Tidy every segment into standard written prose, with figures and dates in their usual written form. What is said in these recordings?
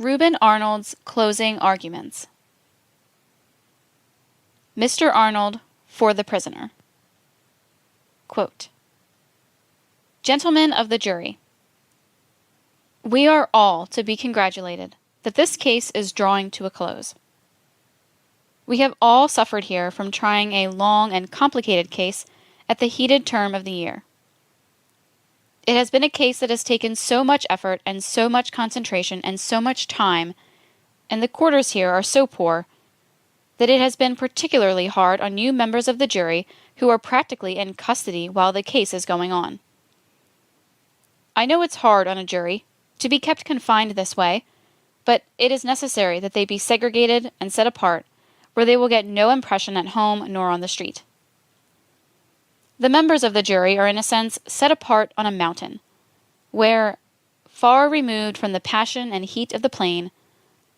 Reuben Arnold's closing arguments. Mr. Arnold for the prisoner. Quote, Gentlemen of the jury, we are all to be congratulated that this case is drawing to a close. We have all suffered here from trying a long and complicated case at the heated term of the year. It has been a case that has taken so much effort and so much concentration and so much time, and the quarters here are so poor, that it has been particularly hard on you members of the jury who are practically in custody while the case is going on. I know it's hard on a jury to be kept confined this way, but it is necessary that they be segregated and set apart, where they will get no impression at home nor on the street. The members of the jury are in a sense set apart on a mountain, where, far removed from the passion and heat of the plain,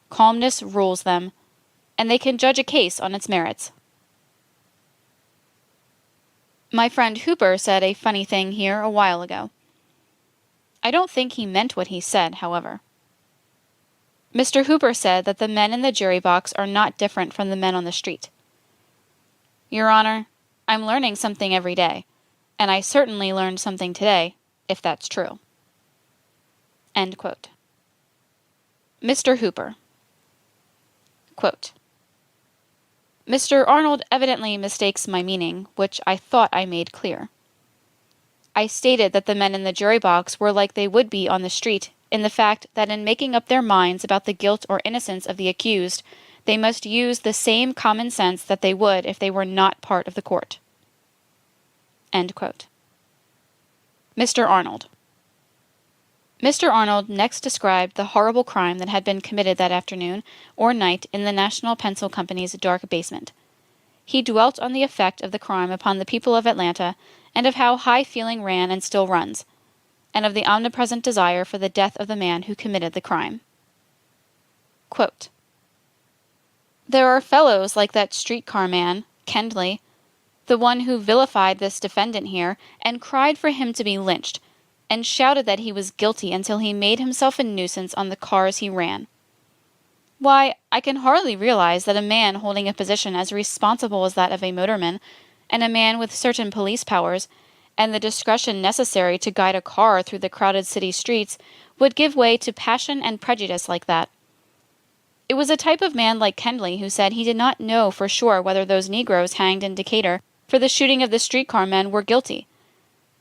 calmness rules them, and they can judge a case on its merits. My friend Hooper said a funny thing here a while ago. I don't think he meant what he said, however. Mr. Hooper said that the men in the jury box are not different from the men on the street. Your Honor, I'm learning something every day, and I certainly learned something today, if that's true. End quote. Mr. Hooper. Quote, Mr. Arnold evidently mistakes my meaning, which I thought I made clear. I stated that the men in the jury box were like they would be on the street in the fact that in making up their minds about the guilt or innocence of the accused, they must use the same common sense that they would if they were not part of the court. End quote. Mr. Arnold. Mr. Arnold next described the horrible crime that had been committed that afternoon or night in the National Pencil Company's dark basement. He dwelt on the effect of the crime upon the people of Atlanta and of how high feeling ran and still runs, and of the omnipresent desire for the death of the man who committed the crime. Quote, There are fellows like that streetcar man, Kendley, the one who vilified this defendant here and cried for him to be lynched, and shouted that he was guilty until he made himself a nuisance on the cars he ran. Why, I can hardly realize that a man holding a position as responsible as that of a motorman, and a man with certain police powers, and the discretion necessary to guide a car through the crowded city streets, would give way to passion and prejudice like that. It was a type of man like Kendley who said he did not know for sure whether those Negroes hanged in Decatur for the shooting of the streetcar men were guilty,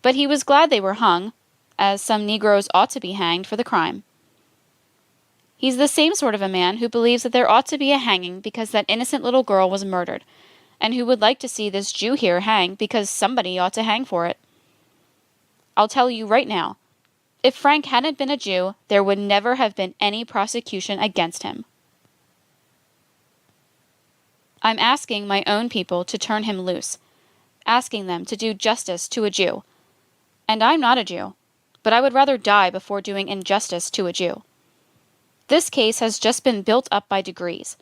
but he was glad they were hung, as some Negroes ought to be hanged for the crime. He's the same sort of a man who believes that there ought to be a hanging because that innocent little girl was murdered, and who would like to see this Jew here hang because somebody ought to hang for it. I'll tell you right now, if Frank hadn't been a Jew, there would never have been any prosecution against him. I'm asking my own people to turn him loose, asking them to do justice to a Jew. And I'm not a Jew, but I would rather die before doing injustice to a Jew. This case has just been built up by degrees.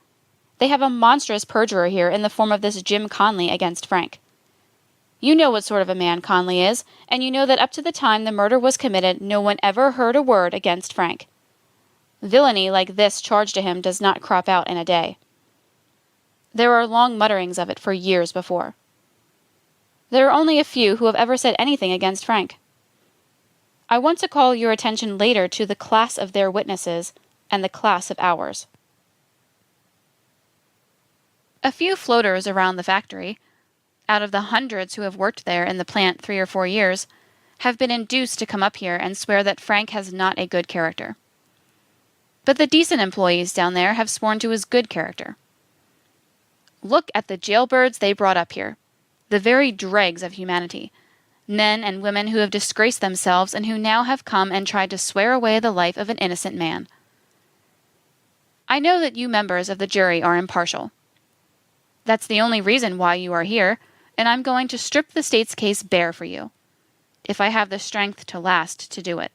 They have a monstrous perjurer here in the form of this Jim Conley against Frank. You know what sort of a man Conley is, and you know that up to the time the murder was committed, no one ever heard a word against Frank. Villainy like this charged to him does not crop out in a day. There are long mutterings of it for years before. There are only a few who have ever said anything against Frank. I want to call your attention later to the class of their witnesses and the class of ours. A few floaters around the factory, out of the hundreds who have worked there in the plant 3 or 4 years, have been induced to come up here and swear that Frank has not a good character. But the decent employees down there have sworn to his good character. Look at the jailbirds they brought up here, the very dregs of humanity, men and women who have disgraced themselves and who now have come and tried to swear away the life of an innocent man. I know that you members of the jury are impartial. That's the only reason why you are here, and I'm going to strip the state's case bare for you, if I have the strength to last to do it.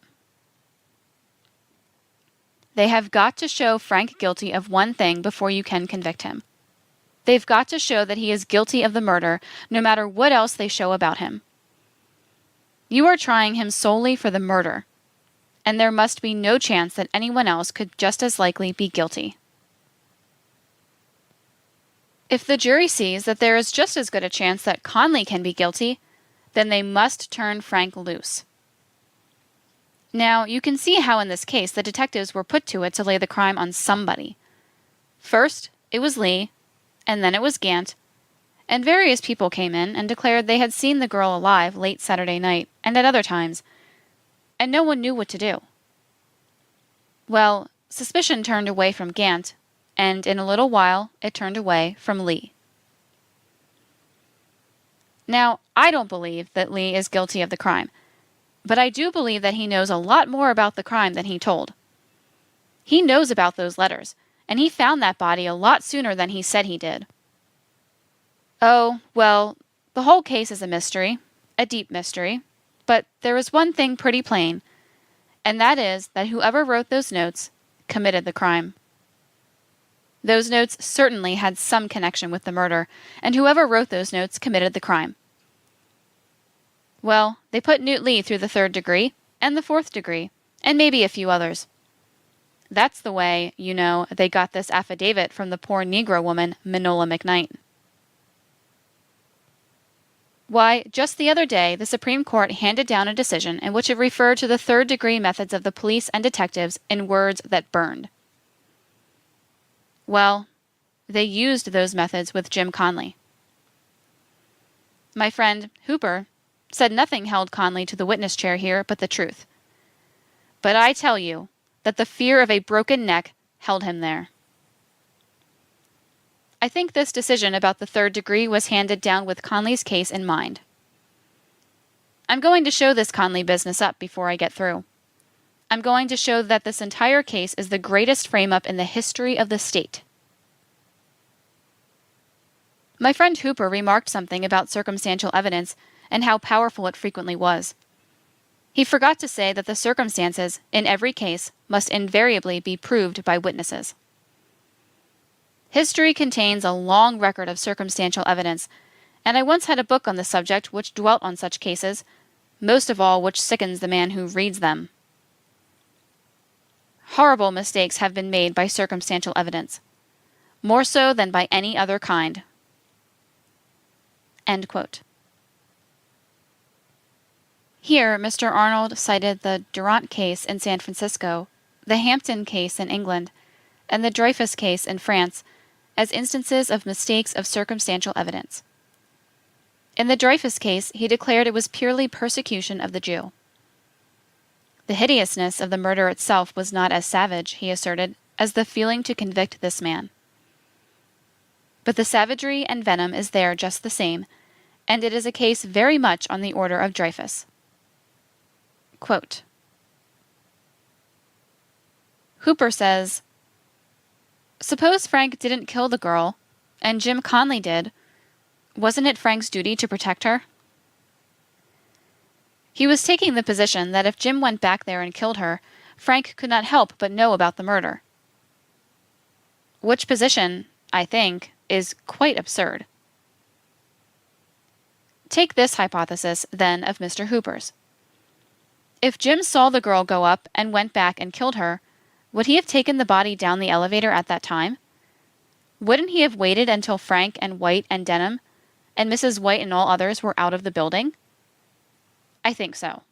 They have got to show Frank guilty of one thing before you can convict him. They've got to show that he is guilty of the murder, no matter what else they show about him. You are trying him solely for the murder, and there must be no chance that anyone else could just as likely be guilty. If the jury sees that there is just as good a chance that Conley can be guilty, then they must turn Frank loose. Now, you can see how in this case the detectives were put to it to lay the crime on somebody. First, it was Lee, and then it was Gant, and various people came in and declared they had seen the girl alive late Saturday night and at other times, and no one knew what to do. Well, suspicion turned away from Gant, and in a little while it turned away from Lee. Now, I don't believe that Lee is guilty of the crime, but I do believe that he knows a lot more about the crime than he told. He knows about those letters, and he found that body a lot sooner than he said he did. Oh, well, the whole case is a mystery, a deep mystery, but there is one thing pretty plain, and that is that whoever wrote those notes committed the crime. Those notes certainly had some connection with the murder, and whoever wrote those notes committed the crime. Well, they put Newt Lee through the 3rd degree, and the 4th degree, and maybe a few others. That's the way, you know, they got this affidavit from the poor Negro woman, Minola McKnight. Why, just the other day, the Supreme Court handed down a decision in which it referred to the 3rd degree methods of the police and detectives in words that burned. Well, they used those methods with Jim Conley. My friend, Hooper, said nothing held Conley to the witness chair here but the truth. But I tell you that the fear of a broken neck held him there. I think this decision about the 3rd degree was handed down with Conley's case in mind. I'm going to show this Conley business up before I get through. I'm going to show that this entire case is the greatest frame-up in the history of the state. My friend Hooper remarked something about circumstantial evidence and how powerful it frequently was. He forgot to say that the circumstances, in every case, must invariably be proved by witnesses. History contains a long record of circumstantial evidence, and I once had a book on the subject which dwelt on such cases, most of all which sickens the man who reads them. Horrible mistakes have been made by circumstantial evidence, more so than by any other kind. End quote. Here, Mr. Arnold cited the Durant case in San Francisco, the Hampton case in England, and the Dreyfus case in France as instances of mistakes of circumstantial evidence. In the Dreyfus case, he declared it was purely persecution of the Jew. The hideousness of the murder itself was not as savage, he asserted, as the feeling to convict this man. But the savagery and venom is there just the same, and it is a case very much on the order of Dreyfus. Quote, Hooper says, "Suppose Frank didn't kill the girl, and Jim Conley did. Wasn't it Frank's duty to protect her?" He was taking the position that if Jim went back there and killed her, Frank could not help but know about the murder. Which position, I think, is quite absurd. Take this hypothesis, then, of Mr. Hooper's. If Jim saw the girl go up and went back and killed her, would he have taken the body down the elevator at that time? Wouldn't he have waited until Frank and White and Denham, and Mrs. White and all others were out of the building? I think so.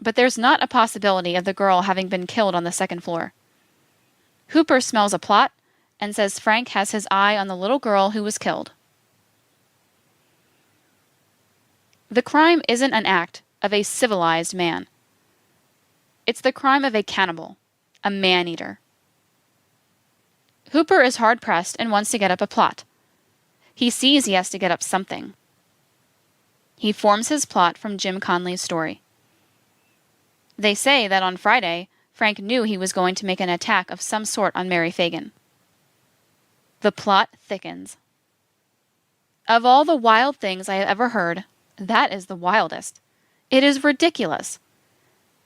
But there's not a possibility of the girl having been killed on the 2nd floor. Hooper smells a plot and says Frank has his eye on the little girl who was killed. The crime isn't an act of a civilized man. It's the crime of a cannibal, a man-eater. Hooper is hard-pressed and wants to get up a plot. He sees he has to get up something. He forms his plot from Jim Conley's story. They say that on Friday, Frank knew he was going to make an attack of some sort on Mary Fagan. The plot thickens. Of all the wild things I have ever heard, that is the wildest. It is ridiculous.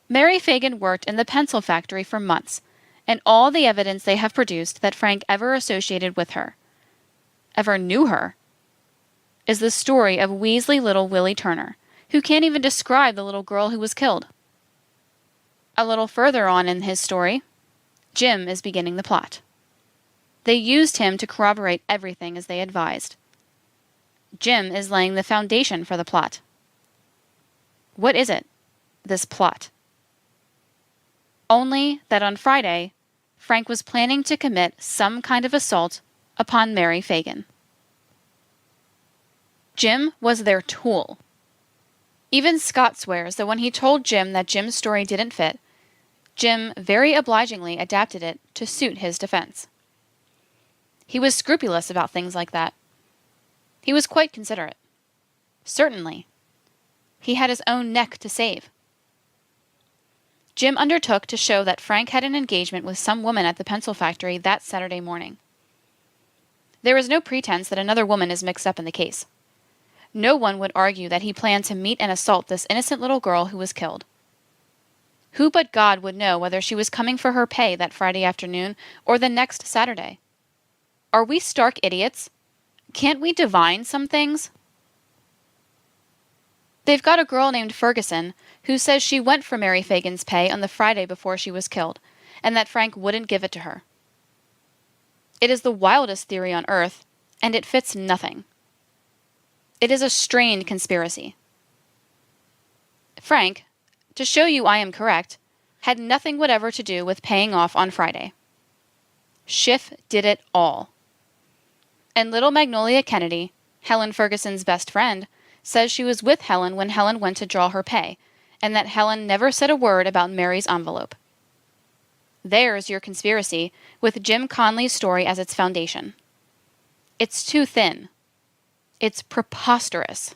Mary Fagan worked in the pencil factory for months, and all the evidence they have produced that Frank ever associated with her, ever knew her, is the story of Weasley little Willie Turner, who can't even describe the little girl who was killed. A little further on in his story, Jim is beginning the plot. They used him to corroborate everything as they advised. Jim is laying the foundation for the plot. What is it, this plot? Only that on Friday, Frank was planning to commit some kind of assault upon Mary Fagan. Jim was their tool. Even Scott swears that when he told Jim that Jim's story didn't fit, Jim very obligingly adapted it to suit his defense. He was scrupulous about things like that. He was quite considerate. Certainly. He had his own neck to save. Jim undertook to show that Frank had an engagement with some woman at the pencil factory that Saturday morning. There is no pretense that another woman is mixed up in the case. No one would argue that he planned to meet and assault this innocent little girl who was killed. Who but God would know whether she was coming for her pay that Friday afternoon or the next Saturday? Are we stark idiots? Can't we divine some things? They've got a girl named Ferguson who says she went for Mary Fagan's pay on the Friday before she was killed, and that Frank wouldn't give it to her. It is the wildest theory on earth, and it fits nothing. It is a strained conspiracy. Frank, to show you I am correct, had nothing whatever to do with paying off on Friday. Schiff did it all. And little Magnolia Kennedy, Helen Ferguson's best friend, says she was with Helen when Helen went to draw her pay, and that Helen never said a word about Mary's envelope. There's your conspiracy, with Jim Conley's story as its foundation. It's too thin. It's preposterous.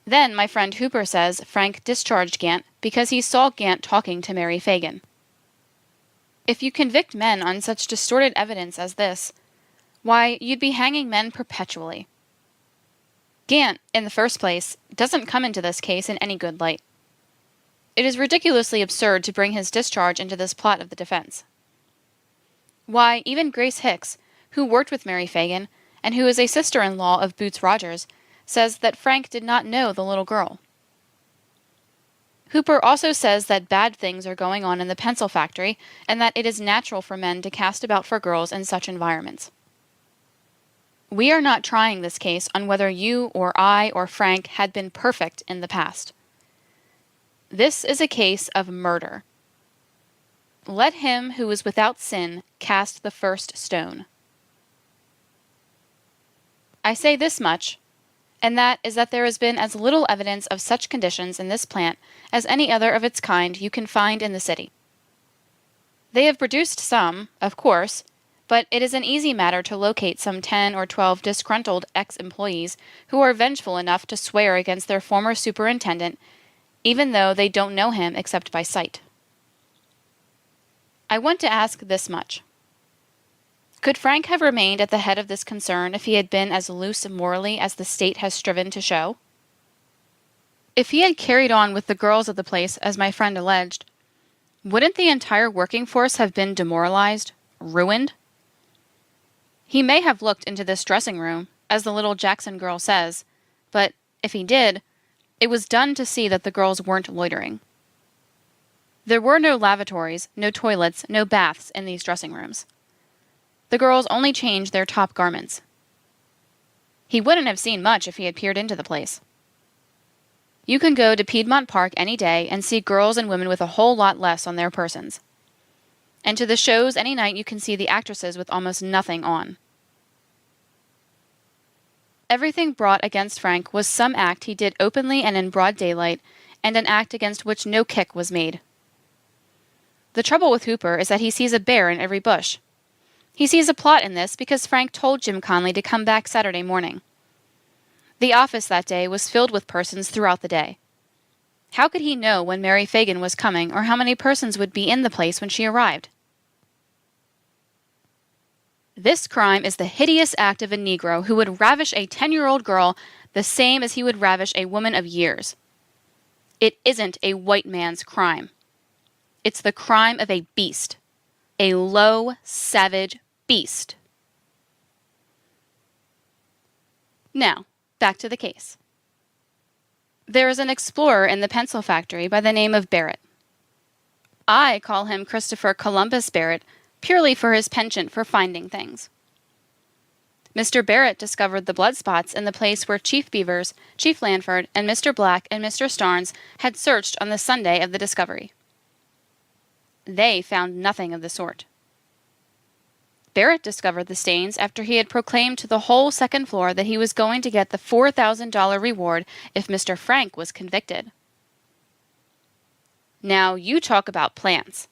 Then my friend Hooper says Frank discharged Gant because he saw Gant talking to Mary Fagan. If you convict men on such distorted evidence as this, why, you'd be hanging men perpetually. Gant, in the first place, doesn't come into this case in any good light. It is ridiculously absurd to bring his discharge into this plot of the defense. Why, even Grace Hicks, who worked with Mary Fagan, and who is a sister-in-law of Boots Rogers, says that Frank did not know the little girl. Hooper also says that bad things are going on in the pencil factory, and that it is natural for men to cast about for girls in such environments. We are not trying this case on whether you or I or Frank had been perfect in the past. This is a case of murder. Let him who is without sin cast the first stone. I say this much, and that is that there has been as little evidence of such conditions in this plant as any other of its kind you can find in the city. They have produced some, of course, but it is an easy matter to locate some 10 or 12 disgruntled ex-employees who are vengeful enough to swear against their former superintendent, even though they don't know him except by sight. I want to ask this much. Could Frank have remained at the head of this concern if he had been as loose morally as the state has striven to show? If he had carried on with the girls of the place, as my friend alleged, wouldn't the entire working force have been demoralized, ruined? He may have looked into this dressing room, as the little Jackson girl says, but if he did, it was done to see that the girls weren't loitering. There were no lavatories, no toilets, no baths in these dressing rooms. The girls only changed their top garments. He wouldn't have seen much if he had peered into the place. You can go to Piedmont Park any day and see girls and women with a whole lot less on their persons. And to the shows any night you can see the actresses with almost nothing on. Everything brought against Frank was some act he did openly and in broad daylight, and an act against which no kick was made. The trouble with Hooper is that he sees a bear in every bush. He sees a plot in this because Frank told Jim Conley to come back Saturday morning. The office that day was filled with persons throughout the day. How could he know when Mary Fagan was coming or how many persons would be in the place when she arrived? This crime is the hideous act of a Negro who would ravish a 10-year-old girl the same as he would ravish a woman of years. It isn't a white man's crime. It's the crime of a beast. A low, savage beast. Now, back to the case. There is an explorer in the pencil factory by the name of Barrett. I call him Christopher Columbus Barrett purely for his penchant for finding things. Mr. Barrett discovered the blood spots in the place where Chief Beavers, Chief Lanford, and Mr. Black and Mr. Starnes had searched on the Sunday of the discovery. They found nothing of the sort. Barrett discovered the stains after he had proclaimed to the whole second floor that he was going to get the $4,000 reward if Mr. Frank was convicted. Now you talk about plants.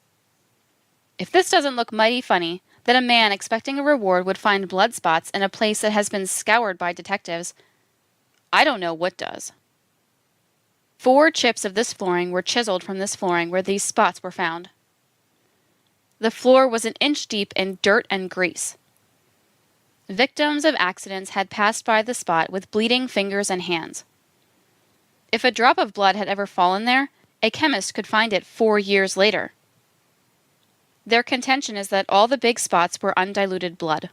If this doesn't look mighty funny, that a man expecting a reward would find blood spots in a place that has been scoured by detectives, I don't know what does. 4 chips of this flooring were chiseled from this flooring where these spots were found. The floor was an inch deep in dirt and grease. Victims of accidents had passed by the spot with bleeding fingers and hands. If a drop of blood had ever fallen there, a chemist could find it 4 years later. Their contention is that all the big spots were undiluted blood.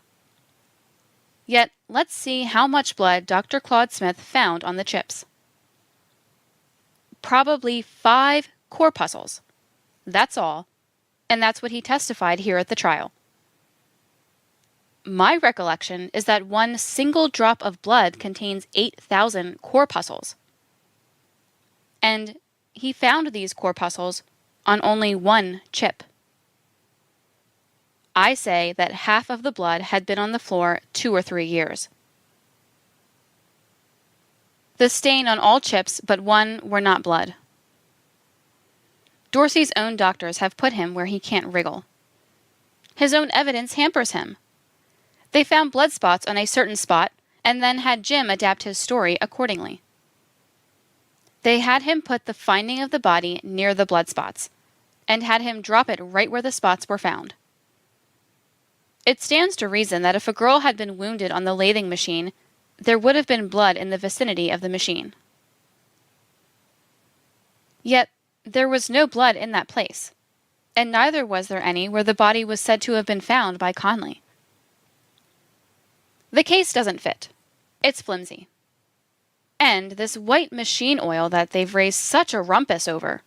Yet, let's see how much blood Dr. Claude Smith found on the chips. Probably 5 corpuscles. That's all. And that's what he testified here at the trial. My recollection is that one single drop of blood contains 8,000 corpuscles. And he found these corpuscles on only 1 chip. I say that half of the blood had been on the floor 2 or 3 years. The stain on all chips but 1 were not blood. Dorsey's own doctors have put him where he can't wriggle. His own evidence hampers him. They found blood spots on a certain spot and then had Jim adapt his story accordingly. They had him put the finding of the body near the blood spots and had him drop it right where the spots were found. It stands to reason that if a girl had been wounded on the lathing machine, there would have been blood in the vicinity of the machine. Yet, there was no blood in that place, and neither was there any where the body was said to have been found by Conley. The case doesn't fit. It's flimsy. And this white machine oil that they've raised such a rumpus over.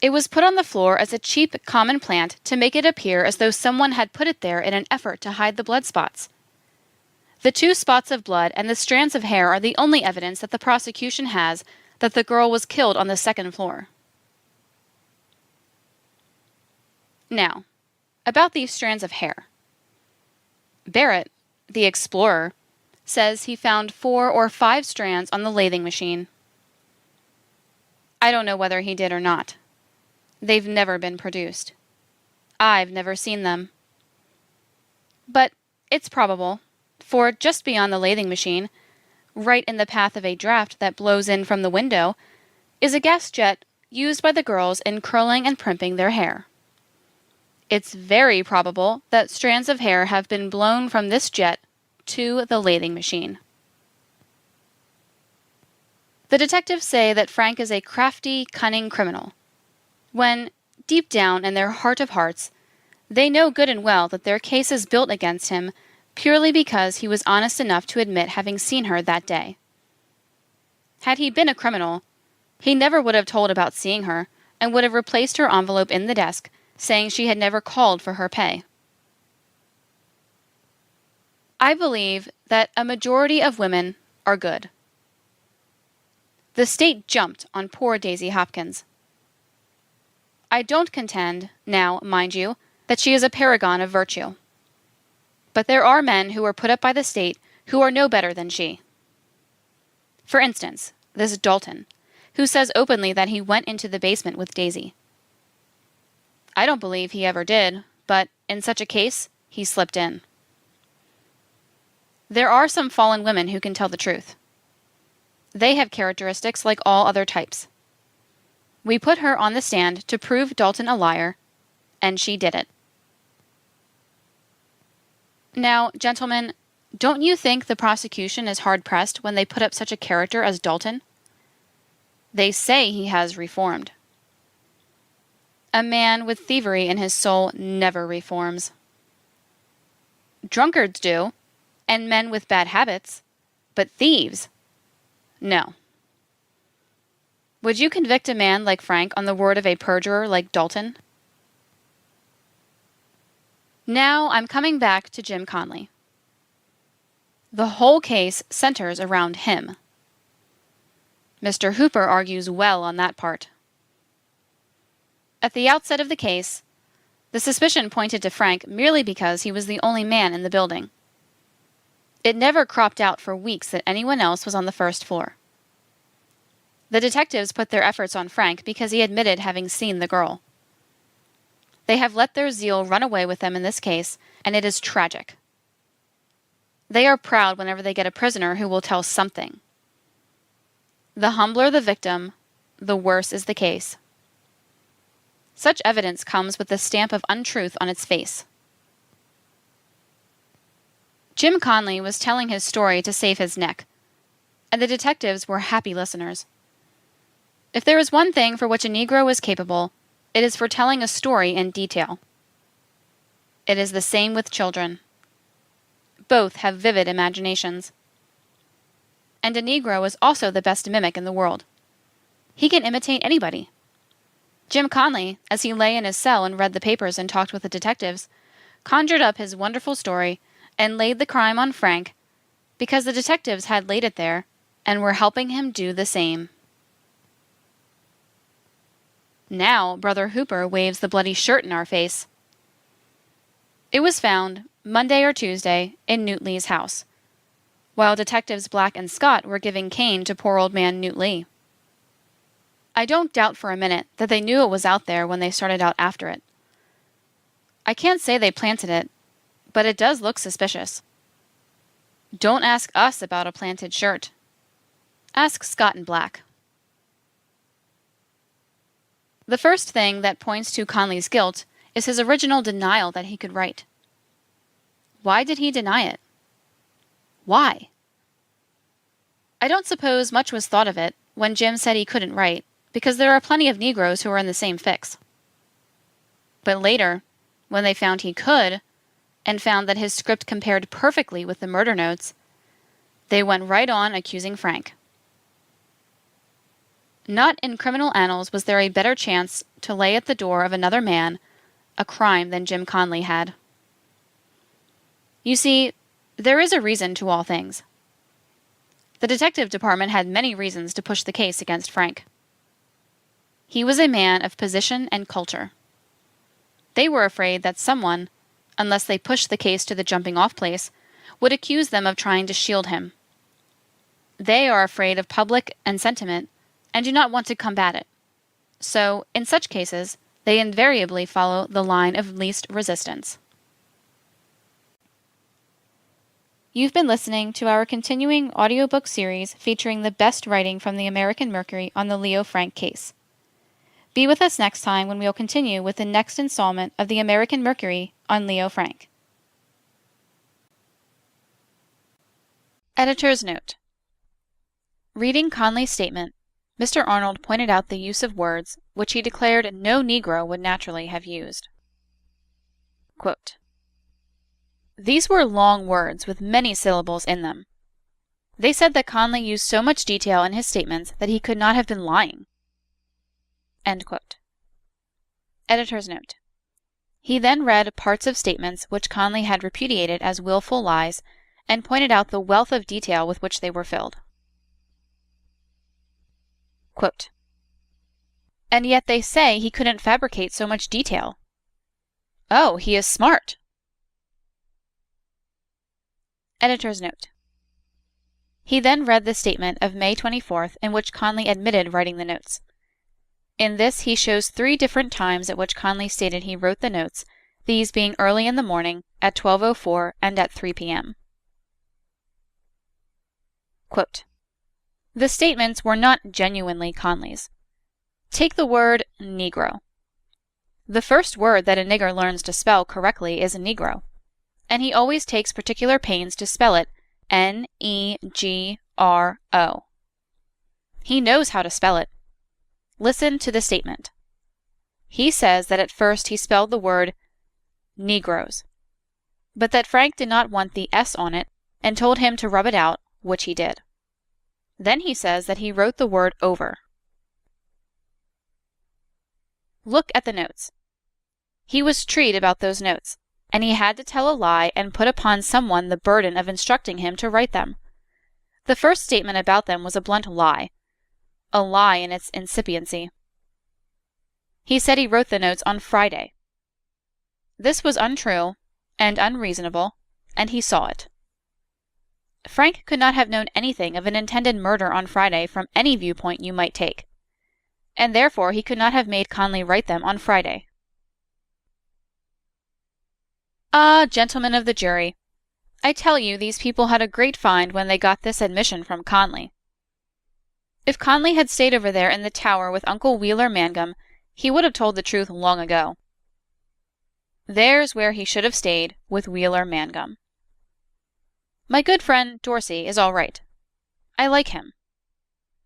It was put on the floor as a cheap, common plant to make it appear as though someone had put it there in an effort to hide the blood spots. The 2 spots of blood and the strands of hair are the only evidence that the prosecution has that the girl was killed on the 2nd floor. Now, about these strands of hair. Barrett, the explorer, says he found 4 or 5 strands on the lathing machine. I don't know whether he did or not. They've never been produced. I've never seen them. But it's probable, for just beyond the lathing machine, right in the path of a draft that blows in from the window, is a gas jet used by the girls in curling and primping their hair. It's very probable that strands of hair have been blown from this jet to the lathing machine. The detectives say that Frank is a crafty, cunning criminal, when, deep down in their heart of hearts, they know good and well that their case is built against him purely because he was honest enough to admit having seen her that day. Had he been a criminal, he never would have told about seeing her and would have replaced her envelope in the desk, saying she had never called for her pay. I believe that a majority of women are good. The state jumped on poor Daisy Hopkins. I don't contend, now, mind you, that she is a paragon of virtue. But there are men who are put up by the state who are no better than she. For instance, this Dalton, who says openly that he went into the basement with Daisy. I don't believe he ever did, but in such a case, he slipped in. There are some fallen women who can tell the truth. They have characteristics like all other types. We put her on the stand to prove Dalton a liar, and she did it. Now, gentlemen, don't you think the prosecution is hard-pressed when they put up such a character as Dalton? They say he has reformed. A man with thievery in his soul never reforms. Drunkards do, and men with bad habits, but thieves? No. Would you convict a man like Frank on the word of a perjurer like Dalton? Now I'm coming back to Jim Conley. The whole case centers around him. Mr. Hooper argues well on that part. At the outset of the case, the suspicion pointed to Frank merely because he was the only man in the building. It never cropped out for weeks that anyone else was on the first floor. The detectives put their efforts on Frank because he admitted having seen the girl. They have let their zeal run away with them in this case, and it is tragic. They are proud whenever they get a prisoner who will tell something. The humbler the victim, the worse is the case. Such evidence comes with the stamp of untruth on its face. Jim Conley was telling his story to save his neck, and the detectives were happy listeners. If there is one thing for which a Negro is capable, it is for telling a story in detail. It is the same with children. Both have vivid imaginations. And a Negro is also the best mimic in the world. He can imitate anybody. Jim Conley, as he lay in his cell and read the papers and talked with the detectives, conjured up his wonderful story and laid the crime on Frank because the detectives had laid it there and were helping him do the same. Now Brother Hooper waves the bloody shirt in our face. It was found Monday or Tuesday in Newt Lee's house, while detectives Black and Scott were giving cane to poor old man Newt Lee. I don't doubt for a minute that they knew it was out there when they started out after it. I can't say they planted it, but it does look suspicious. Don't ask us about a planted shirt. Ask Scott and Black. The first thing that points to Conley's guilt is his original denial that he could write. Why did he deny it? Why? I don't suppose much was thought of it when Jim said he couldn't write, because there are plenty of Negroes who are in the same fix. But later, when they found he could, and found that his script compared perfectly with the murder notes, they went right on accusing Frank. Not in criminal annals was there a better chance to lay at the door of another man a crime than Jim Conley had. You see, there is a reason to all things. The detective department had many reasons to push the case against Frank. He was a man of position and culture. They were afraid that someone, unless they pushed the case to the jumping-off place, would accuse them of trying to shield him. They are afraid of public and sentiment and do not want to combat it. So, in such cases, they invariably follow the line of least resistance. You've been listening to our continuing audiobook series featuring the best writing from the American Mercury on the Leo Frank case. Be with us next time when we'll continue with the next installment of the American Mercury on Leo Frank. Editor's Note: reading Conley's statement, Mr. Arnold pointed out the use of words which he declared no Negro would naturally have used. Quote, "These were long words with many syllables in them. They said that Conley used so much detail in his statements that he could not have been lying." End quote. Editor's Note: he then read parts of statements which Conley had repudiated as willful lies and pointed out the wealth of detail with which they were filled. Quote, "And yet they say he couldn't fabricate so much detail. Oh, he is smart." Editor's Note: he then read the statement of May 24th in which Conley admitted writing the notes. In this he shows 3 different times at which Conley stated he wrote the notes, these being early in the morning, at 12:04, and at 3 p.m. Quote, "The statements were not genuinely Conley's. Take the word Negro. The first word that a nigger learns to spell correctly is Negro, and he always takes particular pains to spell it Negro. He knows how to spell it. Listen to the statement. He says that at first he spelled the word Negroes, but that Frank did not want the S on it and told him to rub it out, which he did. Then he says that he wrote the word over. Look at the notes. He was treed about those notes, and he had to tell a lie and put upon someone the burden of instructing him to write them. The first statement about them was a blunt lie, a lie in its incipiency. He said he wrote the notes on Friday. This was untrue and unreasonable, and he saw it. Frank could not have known anything of an intended murder on Friday from any viewpoint you might take, and therefore he could not have made Conley write them on Friday. Ah, gentlemen of the jury, I tell you these people had a great find when they got this admission from Conley. If Conley had stayed over there in the tower with Uncle Wheeler Mangum, he would have told the truth long ago. There's where he should have stayed, with Wheeler Mangum. My good friend Dorsey is all right. I like him.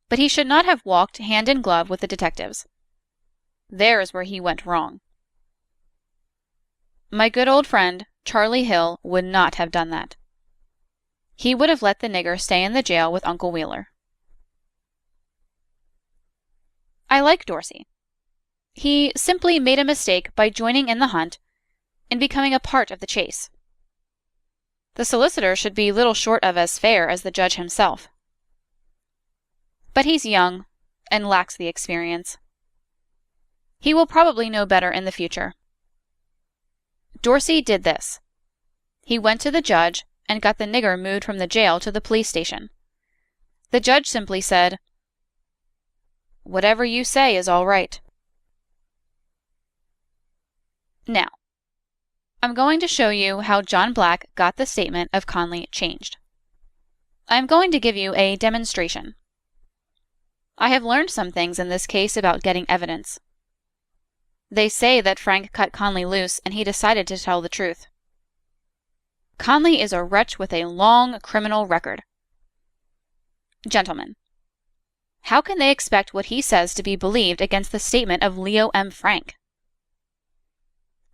But he should not have walked hand in glove with the detectives. There's where he went wrong. My good old friend, Charlie Hill, would not have done that. He would have let the nigger stay in the jail with Uncle Wheeler. I like Dorsey. He simply made a mistake by joining in the hunt and becoming a part of the chase. The solicitor should be little short of as fair as the judge himself. But he's young and lacks the experience. He will probably know better in the future. Dorsey did this. He went to the judge and got the nigger moved from the jail to the police station. The judge simply said, "Whatever you say is all right." Now, I'm going to show you how John Black got the statement of Conley changed. I'm going to give you a demonstration. I have learned some things in this case about getting evidence. They say that Frank cut Conley loose and he decided to tell the truth. Conley is a wretch with a long criminal record. Gentlemen, how can they expect what he says to be believed against the statement of Leo M. Frank?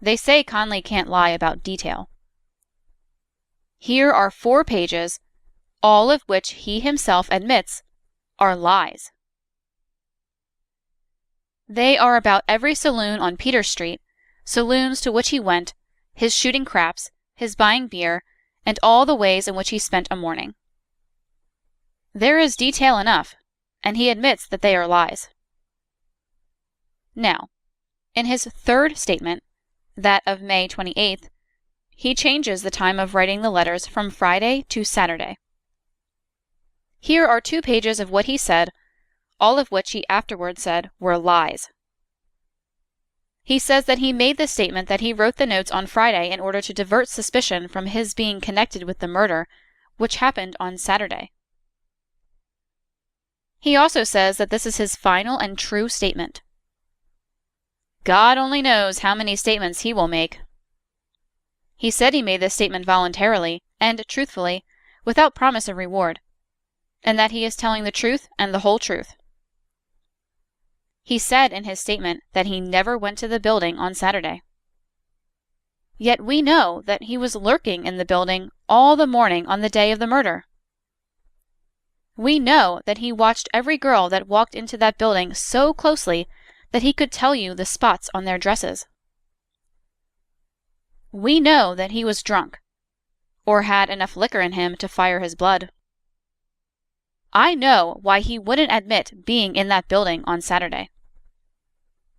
They say Conley can't lie about detail. Here are 4 pages, all of which he himself admits are lies. They are about every saloon on Peter Street, saloons to which he went, his shooting craps, his buying beer, and all the ways in which he spent a morning. There is detail enough, and he admits that they are lies. Now, in his 3rd statement, that of May 28th, he changes the time of writing the letters from Friday to Saturday. Here are 2 pages of what he said, all of which he afterward said were lies. He says that he made the statement that he wrote the notes on Friday in order to divert suspicion from his being connected with the murder, which happened on Saturday. He also says that this is his final and true statement. God only knows how many statements he will make. He said he made this statement voluntarily and truthfully, without promise of reward, and that he is telling the truth and the whole truth. He said in his statement that he never went to the building on Saturday. Yet we know that he was lurking in the building all the morning on the day of the murder. We know that he watched every girl that walked into that building so closely that he could tell you the spots on their dresses. We know that he was drunk, or had enough liquor in him to fire his blood. I know why he wouldn't admit being in that building on Saturday.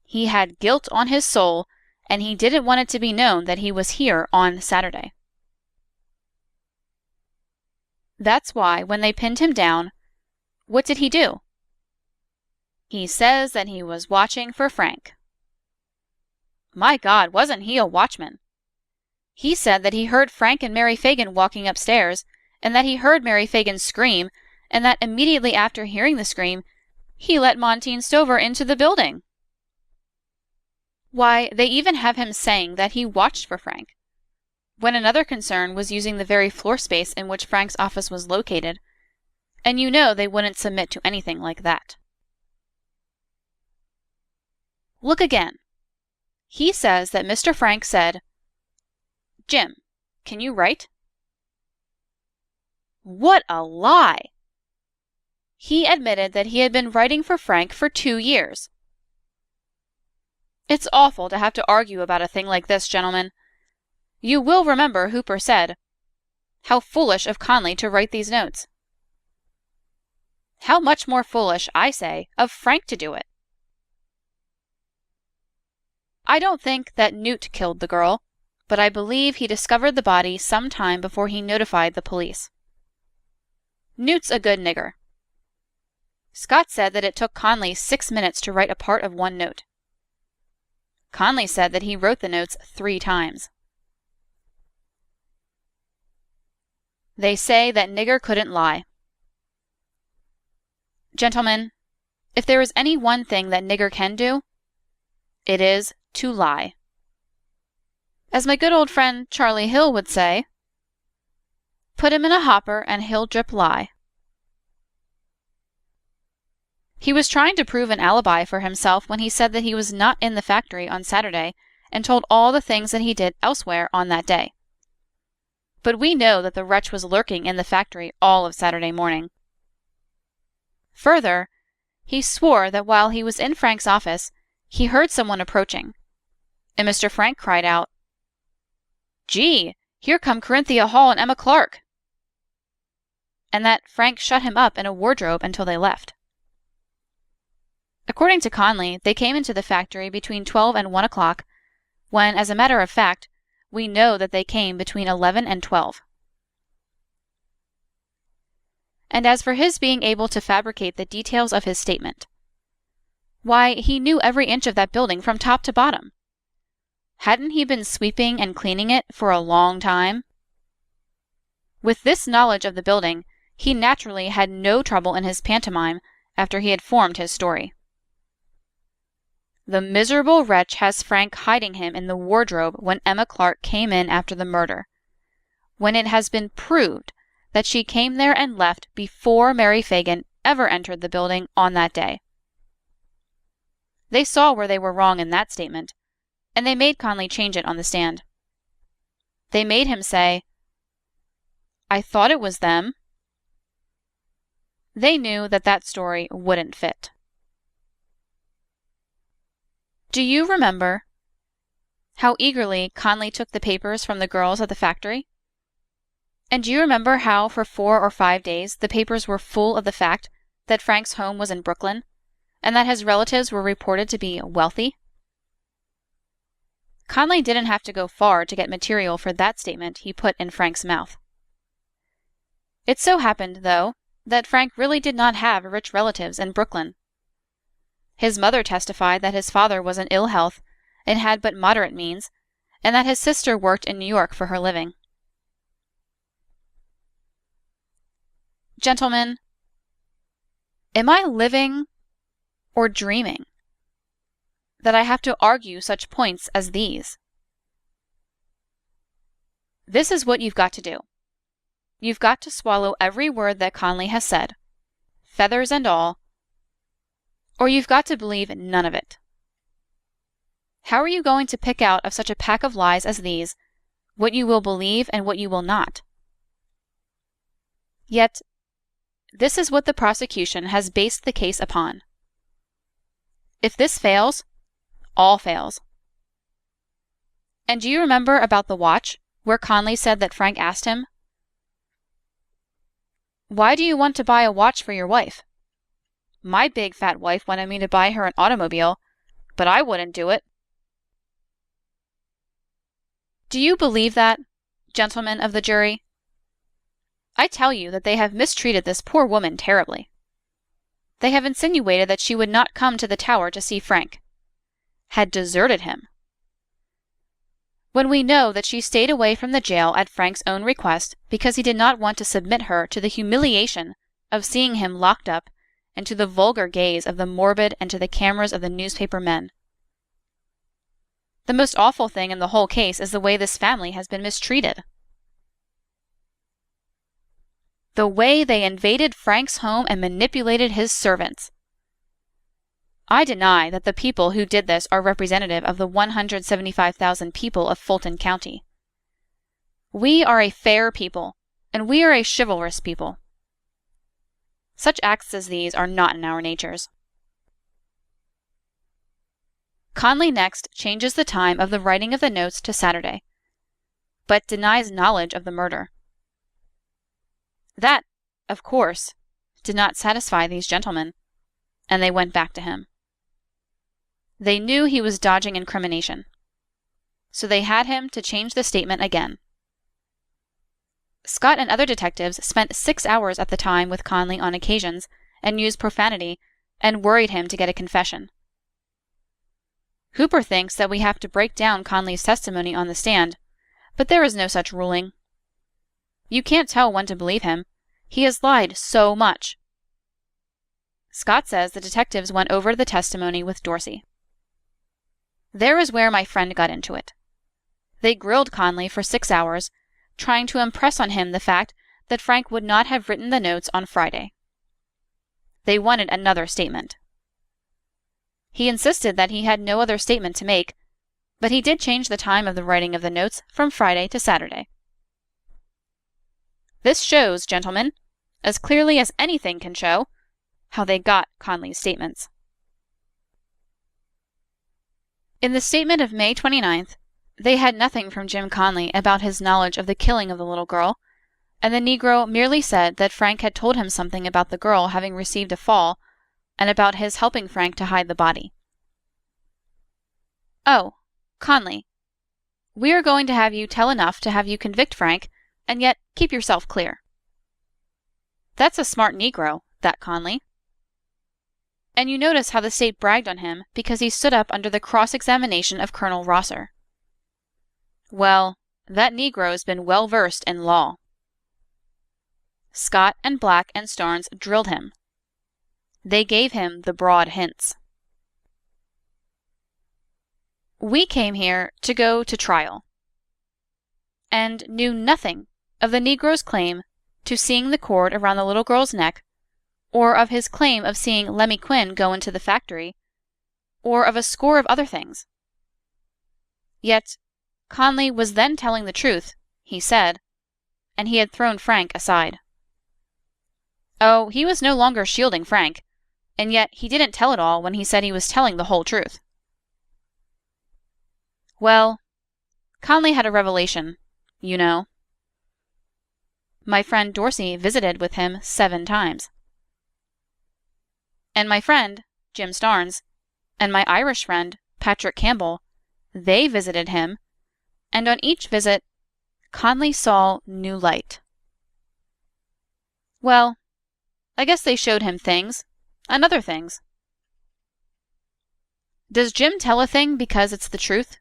He had guilt on his soul, and he didn't want it to be known that he was here on Saturday. That's why, when they pinned him down, what did he do? He says that he was watching for Frank. My God, wasn't he a watchman? He said that he heard Frank and Mary Fagan walking upstairs, and that he heard Mary Fagan scream, and that immediately after hearing the scream, he let Montine Stover into the building. Why, they even have him saying that he watched for Frank, when another concern was using the very floor space in which Frank's office was located, and you know they wouldn't submit to anything like that. Look again. He says that Mr. Frank said, "Jim, can you write?" What a lie! He admitted that he had been writing for Frank for 2 years. It's awful to have to argue about a thing like this, gentlemen. You will remember Hooper said, "How foolish of Conley to write these notes." How much more foolish, I say, of Frank to do it. I don't think that Newt killed the girl, but I believe he discovered the body some time before he notified the police. Newt's a good nigger. Scott said that it took Conley 6 minutes to write a part of one note. Conley said that he wrote the notes 3 times. They say that nigger couldn't lie. Gentlemen, if there is any one thing that nigger can do, it is to lie. As my good old friend Charlie Hill would say, put him in a hopper and he'll drip lie. He was trying to prove an alibi for himself when he said that he was not in the factory on Saturday and told all the things that he did elsewhere on that day. But we know that the wretch was lurking in the factory all of Saturday morning. Further, he swore that while he was in Frank's office, he heard someone approaching, and Mr. Frank cried out, "Gee, here come Corinthia Hall and Emma Clark," and that Frank shut him up in a wardrobe until they left. According to Conley, they came into the factory between 12 and 1 o'clock, when, as a matter of fact, we know that they came between 11 and 12. And as for his being able to fabricate the details of his statement, why, he knew every inch of that building from top to bottom. Hadn't he been sweeping and cleaning it for a long time? With this knowledge of the building, he naturally had no trouble in his pantomime after he had formed his story. The miserable wretch has Frank hiding him in the wardrobe when Emma Clark came in after the murder, when it has been proved that she came there and left before Mary Fagin ever entered the building on that day. They saw where they were wrong in that statement, and they made Conley change it on the stand. They made him say, "I thought it was them." They knew that that story wouldn't fit. Do you remember how eagerly Conley took the papers from the girls at the factory? And do you remember how for 4 or 5 days the papers were full of the fact that Frank's home was in Brooklyn, and that his relatives were reported to be wealthy? Conley didn't have to go far to get material for that statement he put in Frank's mouth. It so happened, though, that Frank really did not have rich relatives in Brooklyn. His mother testified that his father was in ill health and had but moderate means, and that his sister worked in New York for her living. Gentlemen, am I living or dreaming that I have to argue such points as these? This is what you've got to do. You've got to swallow every word that Conley has said, feathers and all, or you've got to believe none of it. How are you going to pick out of such a pack of lies as these what you will believe and what you will not? Yet, this is what the prosecution has based the case upon. If this fails, all fails. And do you remember about the watch, where Conley said that Frank asked him, "Why do you want to buy a watch for your wife? My big fat wife wanted me to buy her an automobile, but I wouldn't do it." Do you believe that, gentlemen of the jury? I tell you that they have mistreated this poor woman terribly. They have insinuated that she would not come to the tower to see Frank, had deserted him, when we know that she stayed away from the jail at Frank's own request because he did not want to submit her to the humiliation of seeing him locked up and to the vulgar gaze of the morbid and to the cameras of the newspaper men. The most awful thing in the whole case is the way this family has been mistreated. The way they invaded Frank's home and manipulated his servants. I deny that the people who did this are representative of the 175,000 people of Fulton County. We are a fair people, and we are a chivalrous people. Such acts as these are not in our natures. Conley next changes the time of the writing of the notes to Saturday, but denies knowledge of the murder. That, of course, did not satisfy these gentlemen, and they went back to him. They knew he was dodging incrimination, so they had him to change the statement again. Scott and other detectives spent 6 hours at the time with Conley on occasions and used profanity and worried him to get a confession. Hooper thinks that we have to break down Conley's testimony on the stand, but there is no such ruling. You can't tell when to believe him. He has lied so much. Scott says the detectives went over the testimony with Dorsey. There is where my friend got into it. They grilled Conley for 6 hours, trying to impress on him the fact that Frank would not have written the notes on Friday. They wanted another statement. He insisted that he had no other statement to make, but he did change the time of the writing of the notes from Friday to Saturday. This shows, gentlemen, as clearly as anything can show, how they got Conley's statements. In the statement of May 29th, they had nothing from Jim Conley about his knowledge of the killing of the little girl, and the Negro merely said that Frank had told him something about the girl having received a fall and about his helping Frank to hide the body. Oh, Conley, we are going to have you tell enough to have you convict Frank, and yet keep yourself clear. That's a smart Negro, that Conley. And you notice how the state bragged on him because he stood up under the cross-examination of Colonel Rosser. Well, that Negro's been well versed in law. Scott and Black and Starnes drilled him. They gave him the broad hints. We came here to go to trial, and knew nothing of the Negro's claim to seeing the cord around the little girl's neck, or of his claim of seeing Lemmy Quinn go into the factory, or of a score of other things. Yet Conley was then telling the truth, he said, and he had thrown Frank aside. Oh, he was no longer shielding Frank, and yet he didn't tell it all when he said he was telling the whole truth. Well, Conley had a revelation, you know. My friend Dorsey visited with him 7 times. And my friend, Jim Starnes, and my Irish friend, Patrick Campbell, they visited him, and on each visit, Conley saw new light. Well, I guess they showed him things, and other things. Does Jim tell a thing because it's the truth,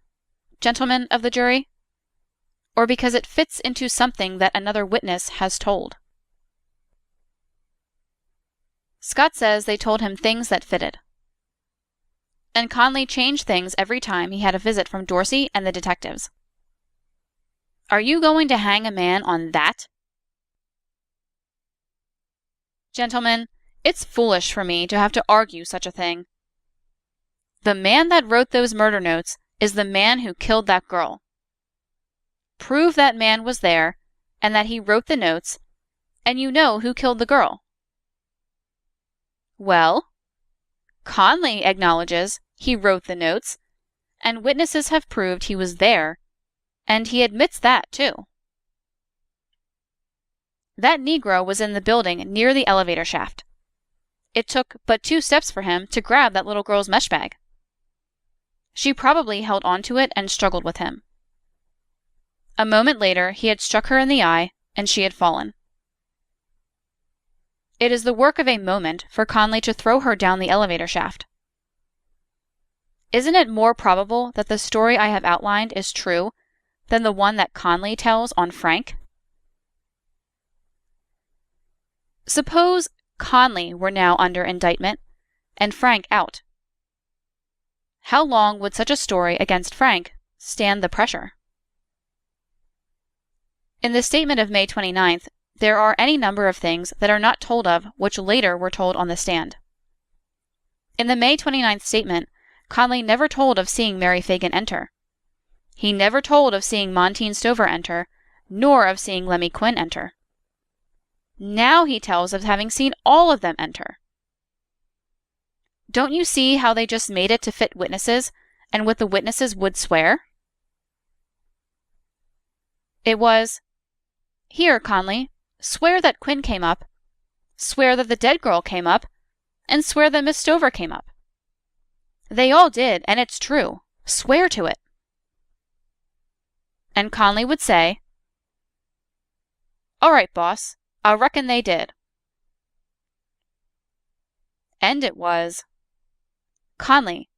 gentlemen of the jury, or because it fits into something that another witness has told? Scott says they told him things that fitted. And Conley changed things every time he had a visit from Dorsey and the detectives. Are you going to hang a man on that? Gentlemen, it's foolish for me to have to argue such a thing. The man that wrote those murder notes is the man who killed that girl. Prove that man was there, and that he wrote the notes, and you know who killed the girl. Well, Conley acknowledges he wrote the notes, and witnesses have proved he was there, and he admits that too. That Negro was in the building near the elevator shaft. It took but 2 steps for him to grab that little girl's mesh bag. She probably held onto it and struggled with him. A moment later, he had struck her in the eye, and she had fallen. It is the work of a moment for Conley to throw her down the elevator shaft. Isn't it more probable that the story I have outlined is true than the one that Conley tells on Frank? Suppose Conley were now under indictment, and Frank out. How long would such a story against Frank stand the pressure? In the statement of May 29th, there are any number of things that are not told of which later were told on the stand. In the May 29th statement, Conley never told of seeing Mary Fagan enter. He never told of seeing Montine Stover enter, nor of seeing Lemmy Quinn enter. Now he tells of having seen all of them enter. Don't you see how they just made it to fit witnesses and what the witnesses would swear? It was, "Here, Conley, swear that Quinn came up, swear that the dead girl came up, and swear that Miss Stover came up. They all did, and it's true. Swear to it." And Conley would say, "All right, boss, I reckon they did." And it was, "Conley,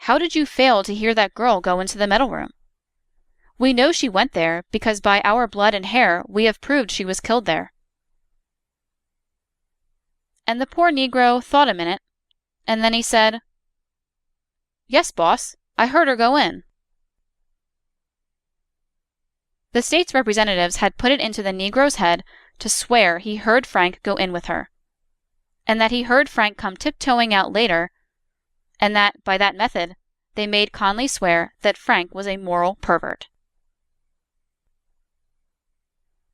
how did you fail to hear that girl go into the metal room? We know she went there because by our blood and hair we have proved she was killed there." And the poor Negro thought a minute, and then he said, "Yes, boss, I heard her go in." The state's representatives had put it into the Negro's head to swear he heard Frank go in with her, and that he heard Frank come tiptoeing out later, and that, by that method, they made Conley swear that Frank was a moral pervert.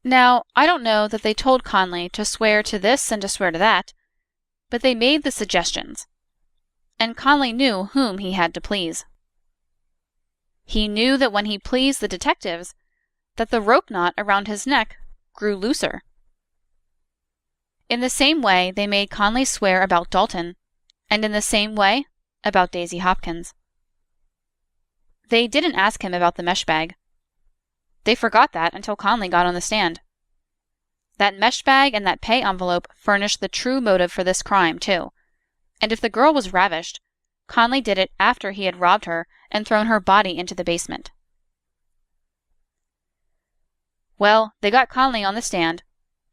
Now, I don't know that they told Conley to swear to this and to swear to that, but they made the suggestions, and Conley knew whom he had to please. He knew that when he pleased the detectives, that the rope knot around his neck grew looser. In the same way they made Conley swear about Dalton, and in the same way about Daisy Hopkins. They didn't ask him about the mesh bag. They forgot that until Conley got on the stand. That mesh bag and that pay envelope furnished the true motive for this crime, too, and if the girl was ravished, Conley did it after he had robbed her and thrown her body into the basement. Well, they got Conley on the stand,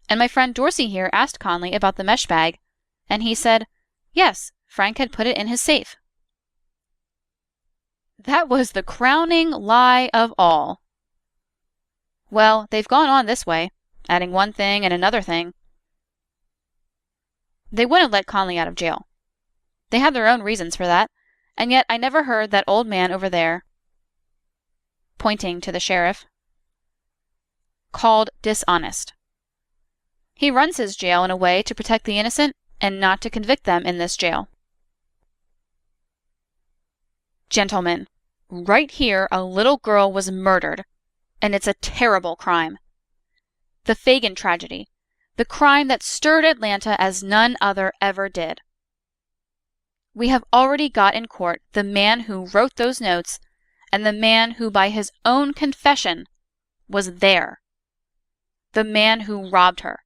and my friend Dorsey here asked Conley about the mesh bag, and he said, yes, Frank had put it in his safe. That was the crowning lie of all. Well, they've gone on this way, adding one thing and another thing. They wouldn't let Conley out of jail. They had their own reasons for that, and yet I never heard that old man over there, pointing to the sheriff, called dishonest. He runs his jail in a way to protect the innocent and not to convict them in this jail. Gentlemen, right here a little girl was murdered, and it's a terrible crime. The Fagin tragedy, the crime that stirred Atlanta as none other ever did. We have already got in court the man who wrote those notes and the man who by his own confession was there. The man who robbed her.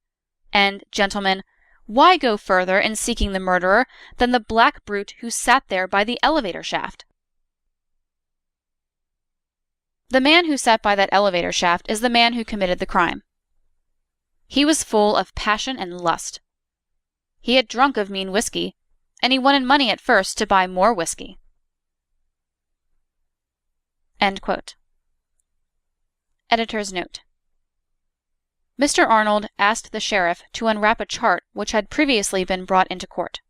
And, gentlemen, why go further in seeking the murderer than the black brute who sat there by the elevator shaft? The man who sat by that elevator shaft is the man who committed the crime. He was full of passion and lust. He had drunk of mean whiskey, and he wanted money at first to buy more whiskey. End quote. Editor's note. Mr. Arnold asked the sheriff to unwrap a chart which had previously been brought into court.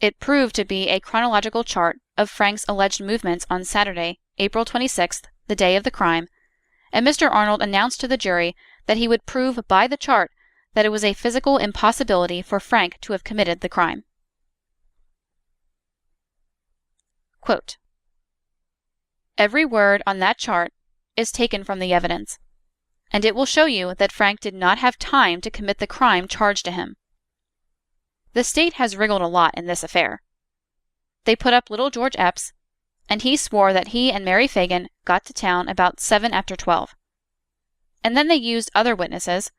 It proved to be a chronological chart of Frank's alleged movements on Saturday, April 26th, the day of the crime, and Mr. Arnold announced to the jury that he would prove by the chart that it was a physical impossibility for Frank to have committed the crime. Quote, "Every word on that chart is taken from the evidence, and it will show you that Frank did not have time to commit the crime charged to him. The state has wriggled a lot in this affair. They put up little George Epps, and he swore that he and Mary Fagin got to town about 7 after 12. And then they used other witnesses,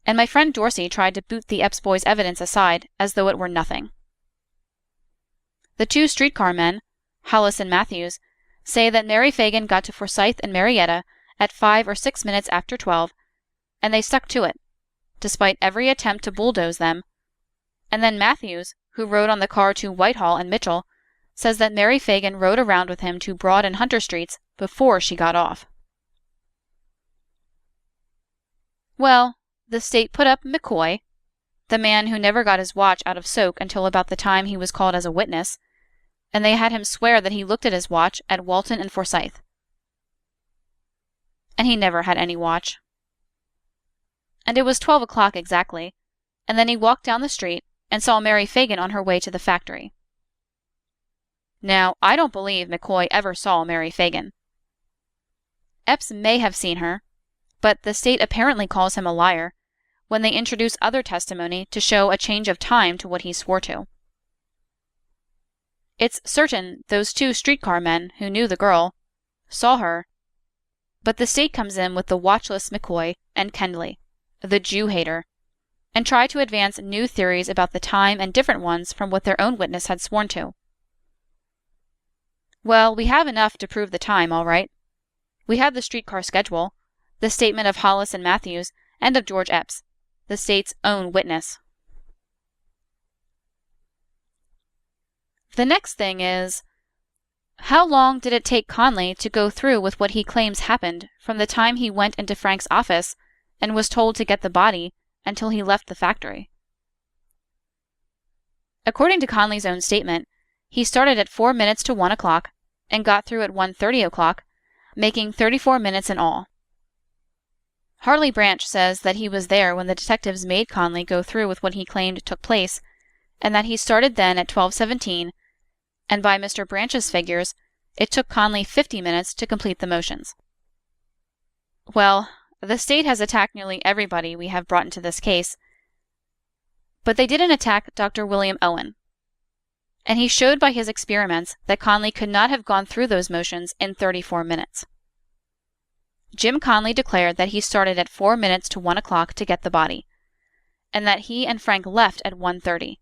and my friend Dorsey tried to boot the Epps boys' evidence aside as though it were nothing. The two streetcar men, Hollis and Matthews, say that Mary Fagin got to Forsyth and Marietta at 5 or 6 minutes after 12, and they stuck to it, despite every attempt to bulldoze them. And then Matthews, who rode on the car to Whitehall and Mitchell, says that Mary Fagin rode around with him to Broad and Hunter Streets before she got off. Well, the state put up McCoy, the man who never got his watch out of soak until about the time he was called as a witness, and they had him swear that he looked at his watch at Walton and Forsyth. And he never had any watch. And it was 12 o'clock exactly, and then he walked down the street and saw Mary Fagin on her way to the factory. Now, I don't believe McCoy ever saw Mary Fagan. Epps may have seen her, but the state apparently calls him a liar when they introduce other testimony to show a change of time to what he swore to. It's certain those two streetcar men who knew the girl saw her, but the state comes in with the watchless McCoy and Kendley, the Jew-hater, and try to advance new theories about the time and different ones from what their own witness had sworn to. Well, we have enough to prove the time, all right. We have the streetcar schedule, the statement of Hollis and Matthews, and of George Epps, the state's own witness. The next thing is, how long did it take Conley to go through with what he claims happened from the time he went into Frank's office and was told to get the body until he left the factory? According to Conley's own statement, he started at 4 minutes to 1 o'clock and got through at 1:30 o'clock, making 34 minutes in all. Harley Branch says that he was there when the detectives made Conley go through with what he claimed took place, and that he started then at 12:17, and by Mr. Branch's figures, it took Conley 50 minutes to complete the motions. Well, the state has attacked nearly everybody we have brought into this case, but they didn't attack Dr. William Owen, and he showed by his experiments that Conley could not have gone through those motions in 34 minutes. Jim Conley declared that he started at 4 minutes to 1 o'clock to get the body, and that he and Frank left at 1:30.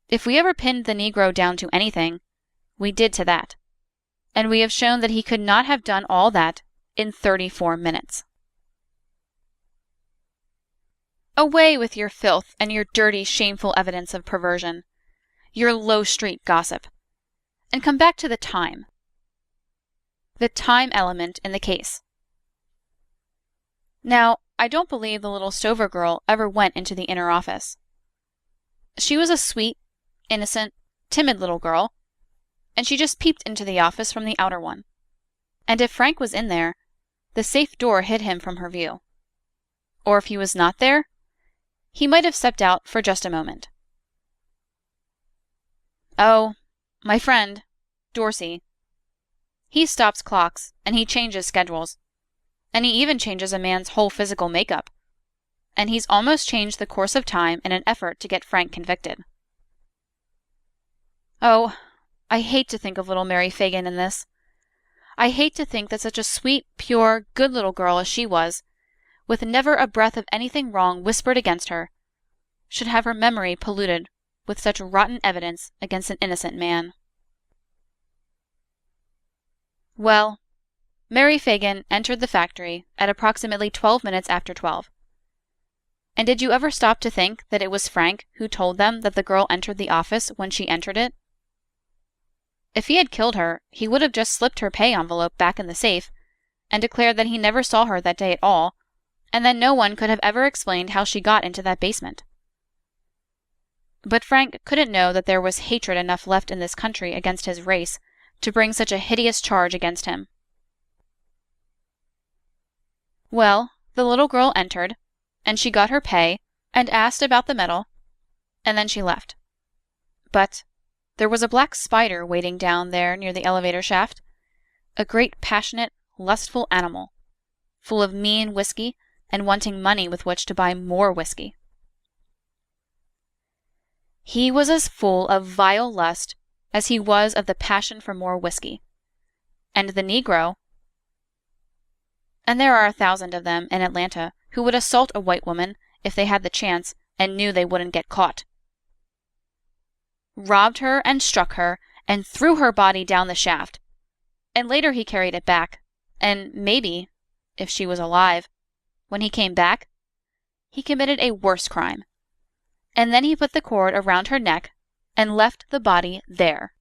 If we ever pinned the Negro down to anything, we did to that, and we have shown that he could not have done all that in 34 minutes. Away with your filth and your dirty, shameful evidence of perversion, your low-street gossip, and come back to the time element in the case. Now, I don't believe the little Stover girl ever went into the inner office. She was a sweet, innocent, timid little girl, and she just peeped into the office from the outer one. And if Frank was in there, the safe door hid him from her view. Or if he was not there, he might have stepped out for just a moment. Oh, my friend, Dorsey. He stops clocks, and he changes schedules, and he even changes a man's whole physical makeup, and he's almost changed the course of time in an effort to get Frank convicted. Oh, I hate to think of little Mary Fagan in this. I hate to think that such a sweet, pure, good little girl as she was, with never a breath of anything wrong whispered against her, should have her memory polluted with such rotten evidence against an innocent man. Well, Mary Fagan entered the factory at approximately 12 minutes after 12. And did you ever stop to think that it was Frank who told them that the girl entered the office when she entered it? If he had killed her, he would have just slipped her pay envelope back in the safe and declared that he never saw her that day at all, and then no one could have ever explained how she got into that basement. But Frank couldn't know that there was hatred enough left in this country against his race to bring such a hideous charge against him. Well, the little girl entered, and she got her pay and asked about the medal, and then she left. But there was a black spider waiting down there near the elevator shaft, a great passionate, lustful animal, full of mean whiskey and wanting money with which to buy more whiskey. He was as full of vile lust as he was of the passion for more whiskey. And the Negro, and there are 1,000 of them in Atlanta who would assault a white woman if they had the chance and knew they wouldn't get caught, robbed her and struck her and threw her body down the shaft, and later he carried it back, and maybe, if she was alive, when he came back, he committed a worse crime, and then he put the cord around her neck and left the body there.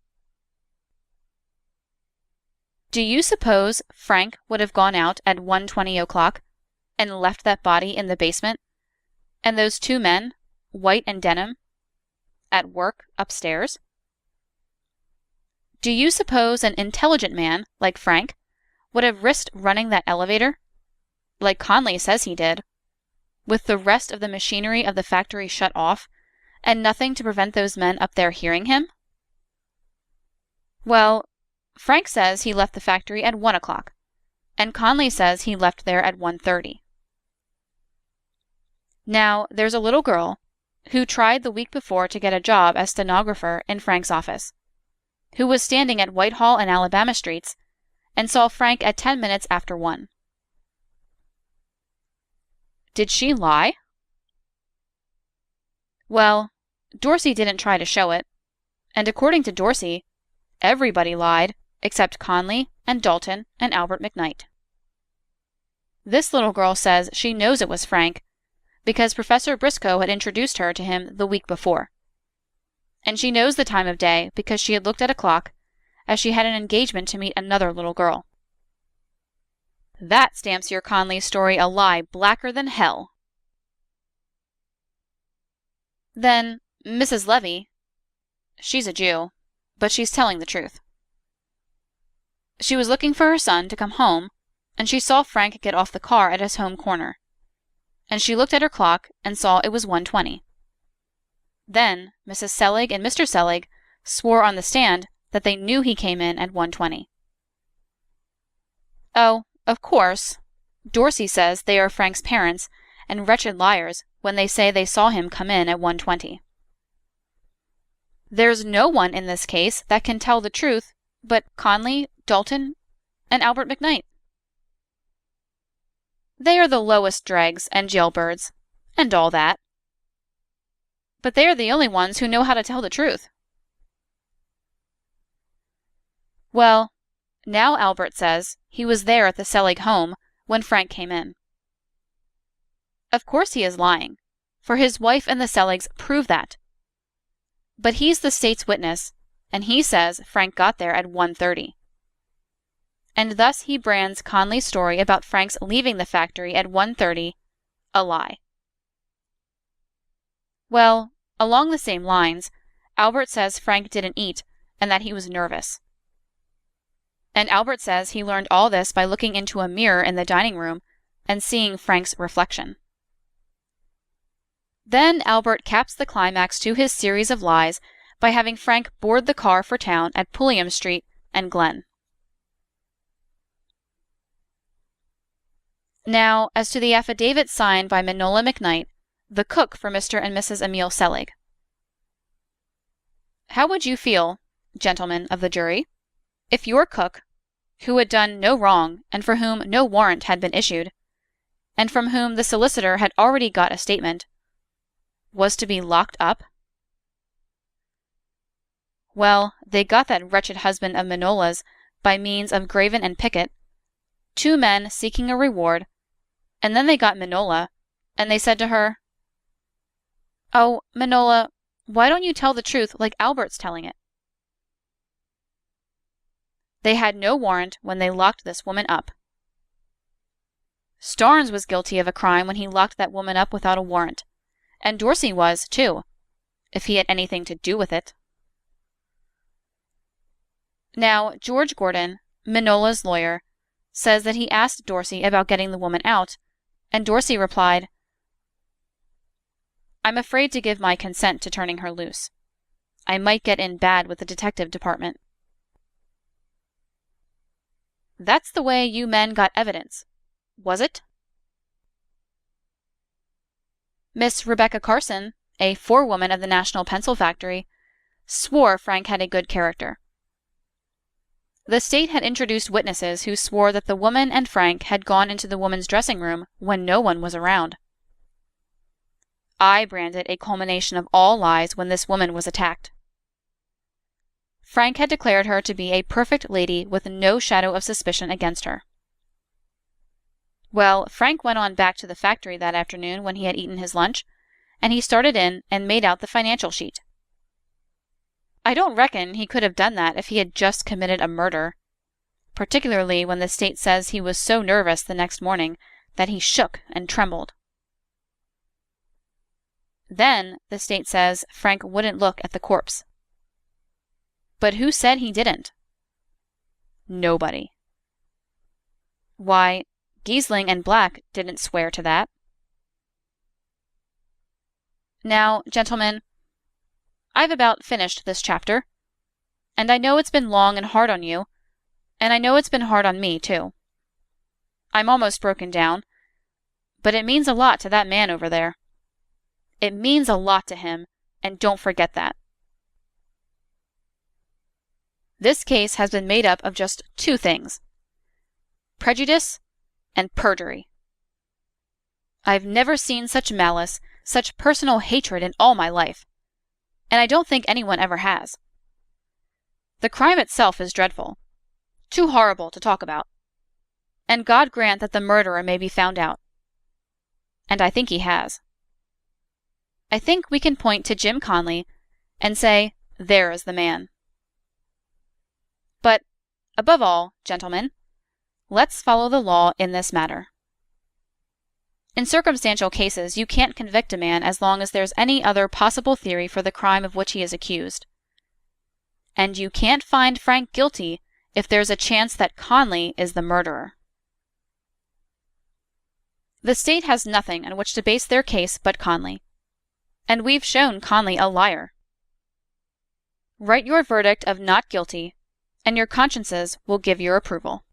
Do you suppose Frank would have gone out at 1:20 o'clock and left that body in the basement, and those two men, White and Denham, at work upstairs? Do you suppose an intelligent man like Frank would have risked running that elevator, like Conley says he did, with the rest of the machinery of the factory shut off, and nothing to prevent those men up there hearing him? Well, Frank says he left the factory at 1 o'clock, and Conley says he left there at 1:30. Now, there's a little girl who tried the week before to get a job as stenographer in Frank's office, who was standing at Whitehall and Alabama Streets and saw Frank at 10 minutes after 1. Did she lie? Well, Dorsey didn't try to show it, and according to Dorsey, everybody lied except Conley and Dalton and Albert McKnight. This little girl says she knows it was Frank because Professor Briscoe had introduced her to him the week before. And she knows the time of day because she had looked at a clock as she had an engagement to meet another little girl. That stamps your Conley story a lie blacker than hell. Then, Mrs. Levy, she's a Jew, but she's telling the truth. She was looking for her son to come home, and she saw Frank get off the car at his home corner. And she looked at her clock and saw it was 1:20. Then Mrs. Selig and Mr. Selig swore on the stand that they knew he came in at 1:20. Oh, of course, Dorsey says they are Frank's parents and wretched liars when they say they saw him come in at 1:20. There's no one in this case that can tell the truth but Conley, Dalton, and Albert McKnight. They are the lowest dregs and jailbirds, and all that. But they are the only ones who know how to tell the truth. Well, now Albert says he was there at the Selig home when Frank came in. Of course he is lying, for his wife and the Seligs prove that. But he's the state's witness, and he says Frank got there at 1:30. And thus he brands Conley's story about Frank's leaving the factory at 1:30 a lie. Well, along the same lines, Albert says Frank didn't eat and that he was nervous. And Albert says he learned all this by looking into a mirror in the dining room and seeing Frank's reflection. Then Albert caps the climax to his series of lies by having Frank board the car for town at Pulliam Street and Glen. Now, as to the affidavit signed by Manola McKnight, the cook for Mr. and Mrs. Emil Selig. How would you feel, gentlemen of the jury, if your cook, who had done no wrong and for whom no warrant had been issued, and from whom the solicitor had already got a statement, was to be locked up? Well, they got that wretched husband of Manola's by means of Graven and Pickett, 2 men seeking a reward, and then they got Manola, and they said to her, "Oh, Manola, why don't you tell the truth like Albert's telling it?" They had no warrant when they locked this woman up. Starnes was guilty of a crime when he locked that woman up without a warrant, and Dorsey was, too, if he had anything to do with it. Now, George Gordon, Manola's lawyer, says that he asked Dorsey about getting the woman out, and Dorsey replied, "I'm afraid to give my consent to turning her loose. I might get in bad with the detective department." That's the way you men got evidence, was it? Miss Rebecca Carson, a forewoman of the National Pencil Factory, swore Frank had a good character. The state had introduced witnesses who swore that the woman and Frank had gone into the woman's dressing room when no one was around. I branded a culmination of all lies when this woman was attacked. Frank had declared her to be a perfect lady with no shadow of suspicion against her. Well, Frank went on back to the factory that afternoon when he had eaten his lunch, and he started in and made out the financial sheet. I don't reckon he could have done that if he had just committed a murder, particularly when the state says he was so nervous the next morning that he shook and trembled. Then the state says Frank wouldn't look at the corpse. But who said he didn't? Nobody. Why, Giesling and Black didn't swear to that. Now, gentlemen, I've about finished this chapter, And I know it's been long and hard on you, and I know it's been hard on me, too. I'm almost broken down, but it means a lot to that man over there. It means a lot to him, and don't forget that. This case has been made up of just two things: prejudice and perjury. I've never seen such malice, such personal hatred in all my life, and I don't think anyone ever has. The crime itself is dreadful, too horrible to talk about, and God grant that the murderer may be found out. And I think he has. I think we can point to Jim Conley and say, there is the man. But, above all, gentlemen, let's follow the law in this matter. In circumstantial cases, you can't convict a man as long as there's any other possible theory for the crime of which he is accused. And you can't find Frank guilty if there's a chance that Conley is the murderer. The state has nothing on which to base their case but Conley, and we've shown Conley a liar. Write your verdict of not guilty, and your consciences will give your approval.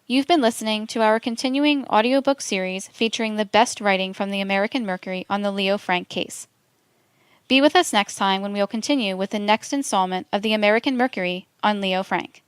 You've been listening to our continuing audiobook series featuring the best writing from the American Mercury on the Leo Frank case. Be with us next time when we'll continue with the next installment of the American Mercury on Leo Frank.